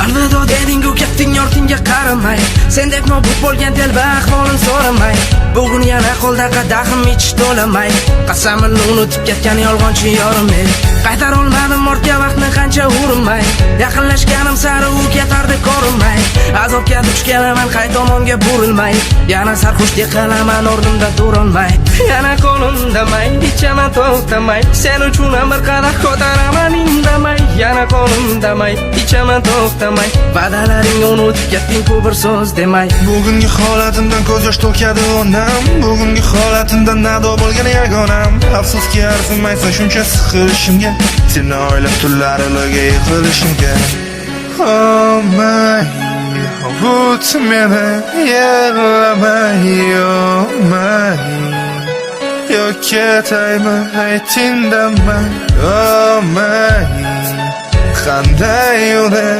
Alvido dedingu ketding ortingga qaramay, sendek nobud bo'lgan telba ahvolim so'ramay. Bugun yana qo'lda qadahim ich to'lamay, qasamimni unutib ketgan yolg'onchi yorim ey. Qaytar olmadim ortga vaqtni qancha urinmay, yaqinlashganim sari u ketardi ko'rinmay. Azobga duch kelaman qay tomonga burilmay, yana sarxushlik qilaman o'rnimda turolmay. Yana qo'limda may, ichaman to'xtamay, sen uchun bir qadah ko'taraman indamay. Yana qo'limda may, ichaman to'xtamay, va'dalaringni unutib ketding-ku bir so'z demay. Bugungi holatimdan ko'z yosh to'kadi onam, bugungi holatimdan nado bo'lgan yagonam. Afsuski arzimaysan shuncha siqilishimga, seni oylab tunlariga yiqilishimga. Oh my, ovut meni yig'lamay, oh my, yo ketaymi aytingdamay, oh my, qanday uni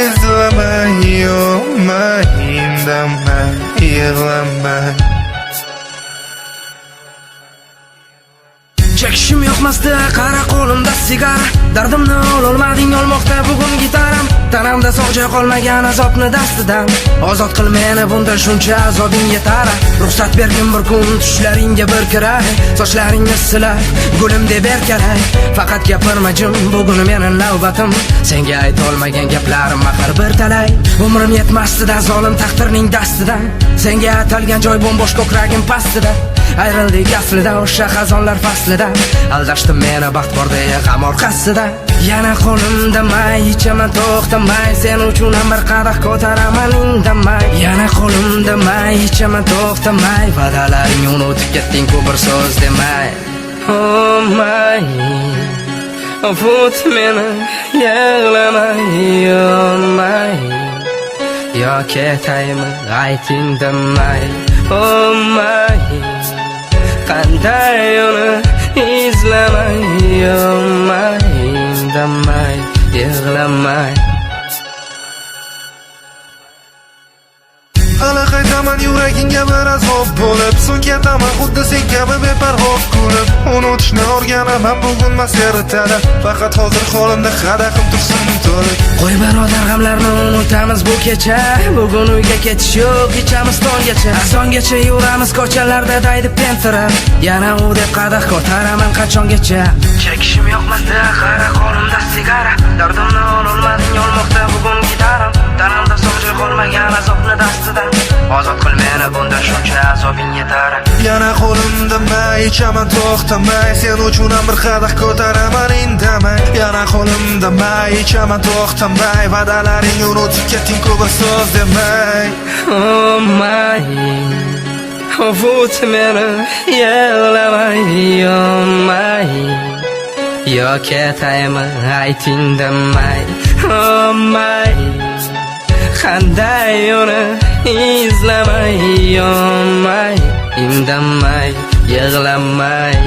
izlamay, oh my, indamay, yig'lamay. Chekishim yoqmasdi, qara qo'limda sigara, dardimni ololmading olmoqda bugun gitaram. Tanamda sog'ja qolmagan azobni dastidan, ozod qil meni bundan shuncha azobing yetar. Ruxsat bergin bir kun tushlaringga bir kiray, sochlaringni silab gulim deb erkalay. Faqat gapirma jim, bugun meni navbatim, senga aytolmagan gaplarim axir bir talay. Umrim yetmasdi-da zolim taqdirning dastidan, senga atalgan joy bo'mbo'sh ko'kragim pastida. Ayrıldik aslida o'sha xazonlar faslida, aldashdim meni baxt bor deya g'am orqasida. Yana qo'limda may, ichaman to'xtamay, sen uchun bir qadah ko'taraman indamay. Yana qo'limda may, ichaman to'xtamay, va'dalaringni unutib ketding-ku bir so'z demay. Oh my, ovut meni yig'lamay, oh my, yo ketaymi aytingdamay, oh my, qanday uni izlamay, oh my, indamay, yig'lamay. Hali qaytaman yuragingga biroz xo'p bo'lib, so'ng ketaman xuddi sen kabi beparvoz kulib. Unutishni o'rganaman bugun masyaritada, faqat hozir qo'limda qadahim tursin to'lib. Qo'y birodar, g'amlarni unutamiz bu kecha, bugun uyga ketish yo'q, ichamiz tongacha. Songacha yuramiz ko'chalarda daydib tentirab, yana u deb qadah ko'taraman qachongacha. Chekishim yoqmasdi, qara qo'limda sigara, dardimni ololmading olmoqda bugun gitaram. Tanamda sog'ja qolmagan azobni dastidan, ozod qil meni bundan shuncha azobing yetar. Yana qo'limda may, ichaman to'xtamay, sen uchun bir qadah ko'taraman indamay. Yana qo'limda may, ichaman to'xtamay, va'dalaringni unutib ketding-ku bir so'z demay. Oh my, ovut meni yig'lamay, oh my, yo ketaymi aytingdamay, oh my, qanday uni izlamay, oh my, indamay, yig'lamay.